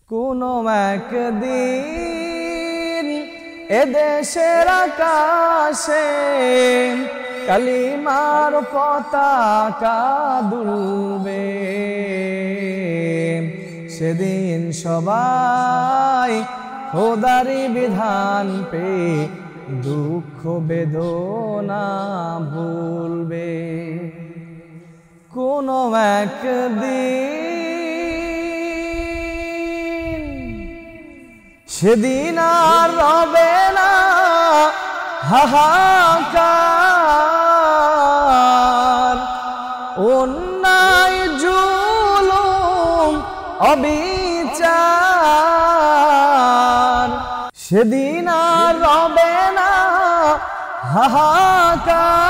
কোনো একদিন এদেশের আকাশে কালিমার পতাকা দুলবে, সেদিন সবাই খোদারি বিধান পেয়ে দুঃখ বেদনা ভুলবে। কোনো একদিন সেদিন আর রবে না হাহাকার, অন্যায় জুলুম অবিচার, সেদিন আর রবে না হাহাকার,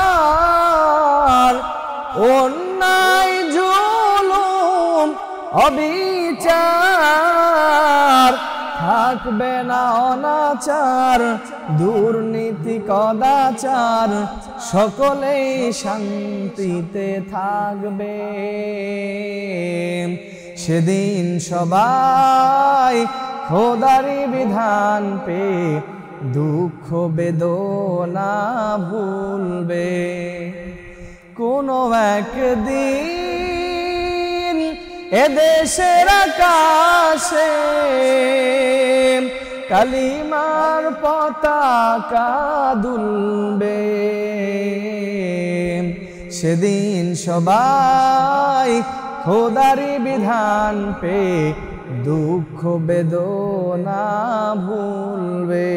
অন্যায় জুলুম অবিচার, থাকবে না অনাচার দুর্নীতি কদাচার, সকলেই শান্তিতে থাকবে। সেদিন সবাই খোদারি বিধান পেয়ে দুঃখ বেদনা ভুলবে। কোনো একদিন এদেশের আকাশে কালিমার পতাকা দুলবে, সেদিন সবাই খোদারি বিধান পেয়ে দুঃখ বেদনা ভুলবে।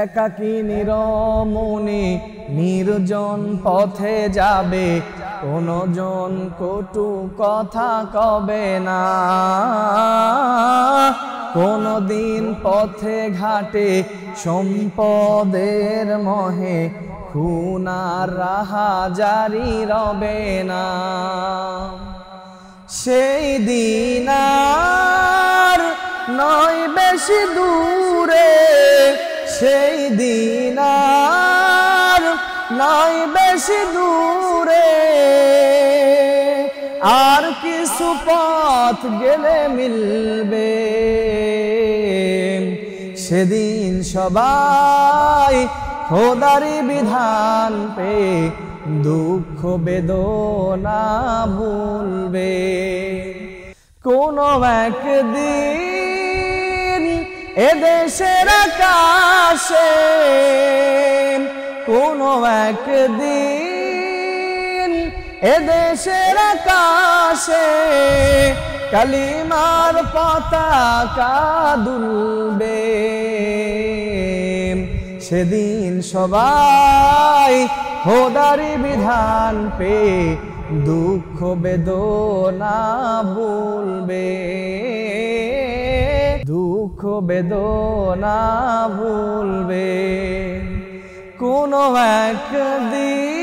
একাকী নিরমণি নির্জন পথে যাবে, কোনো জন কটু কথা কবে না, কোনো দিন পথে ঘাটে সম্পদের মোহে খুন আর রাহাজারি রবে না। সেই দিন আর নয় বেশি দূরে, সেই দিন আর নয় বেশি দূরে, আর কিছু পথ গেলে মিলবে। সেদিন সবাই খোদারি বিধান পেয়ে দুঃখ বেদনা ভুলবে। কোনো একদিন এদেশের আকাশে, কোনো একদিন এদেশের আকাশে কালিমার পতাকা দুলবে, সেদিন সবাই খোদারি বিধান পেয়ে দুঃখ বেদনা ভুলবে, দুঃখ বেদনা ভুলবে। কোনো একদিন